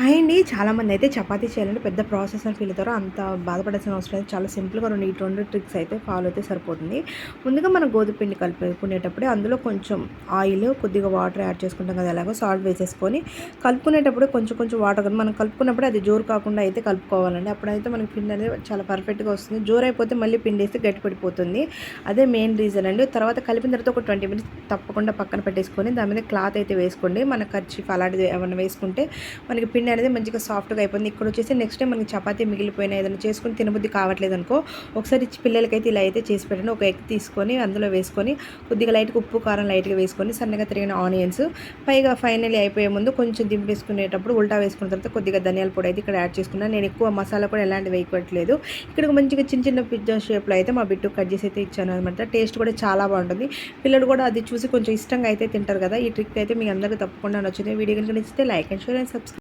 Hi అండి. చాలామంది అయితే చపాతీ చేయాలంటే పెద్ద ప్రాసెస్ అని ఫీల్ అవుతారు. అంత బాధపడాల్సిన అవసరం లేదు. చాలా సింపుల్‌గా ఈ 2 ట్రిక్స్ అయితే ఫాలో అయితే సరిపోతుంది. ముందుగా మనం గోధుమ పిండి కలుపుకునేటప్పుడే అందులో కొంచెం ఆయిల్, కొద్దిగా వాటర్ యాడ్ చేసుకుంటాం కదా! ఎలాగో సాల్ట్ వేసేసుకొని కలుపుకునేటప్పుడు కొంచెం కొంచెం వాటర్ మనం కలుపుకున్నప్పుడే అది జోరు కాకుండా అయితే కలుపుకోవాలండి. అప్పుడైతే మనకి పిండి అనేది చాలా పర్ఫెక్ట్‌గా వస్తుంది. జోరైపోతే మళ్ళీ పిండేస్తే గట్టిపడిపోతుంది. అదే మెయిన్ రీజన్ అండి. తర్వాత కలిపిన తర్వాత ఒక 20 మినిట్స్ తప్పకుండా పక్కన పెట్టేసుకొని దాని మీద క్లాత్ అయితే వేసుకోండి. మన కర్చీఫ్ అలాంటిది ఏమన్నా వేసుకుంటే మనకి పిండి అనేది మంచిగా సాఫ్ట్‌గా అయిపోతుంది. ఇక్కడ వచ్చేసి నెక్స్ట్ టైం మనకి చపాతీ మిగిలిపోయినా ఏదైనా చేసుకొని తినబుద్ధి కావట్లేదనుకో, ఒకసారి పిల్లలకైతే ఇలా అయితే చేసి పెట్టండి. ఒక ఎగ్ తీసుకొని అందులో వేసుకొని కొద్దిగా లైట్‌గా ఉప్పు, కారం లైట్‌గా వేసుకొని సన్నగా తరిగిన ఆనియన్స్ పైగా ఫైనల్లీ అయిపోయే ముందు కొంచెం దింపేసుకునేటప్పుడు ఉల్టా వేసుకున్న తర్వాత కొద్దిగా ధనియాల పొడి అయితే ఇక్కడ యాడ్ చేసుకున్నాను. నేను ఎక్కువ మసాలా కూడా ఎలాంటివి వేయట్లేదు. ఇక్కడ మంచిగా చిన్న చిన్న పిజ్జా షేప్‌లో అయితే మా బిట్టుకి కట్ చేసి అయితే ఇచ్చాను అనమాట. టేస్ట్ కూడా చాలా బాగుంటుంది. పిల్లలు కూడా అది చూసి కొంచెం ఇష్టంగా అయితే తింటారు కదా! ఈ ట్రిక్ అయితే మీ అందరికీ తప్పకుండా నచ్చుతుంది. వీడియో కనుక నచ్చితే like and share and subscribe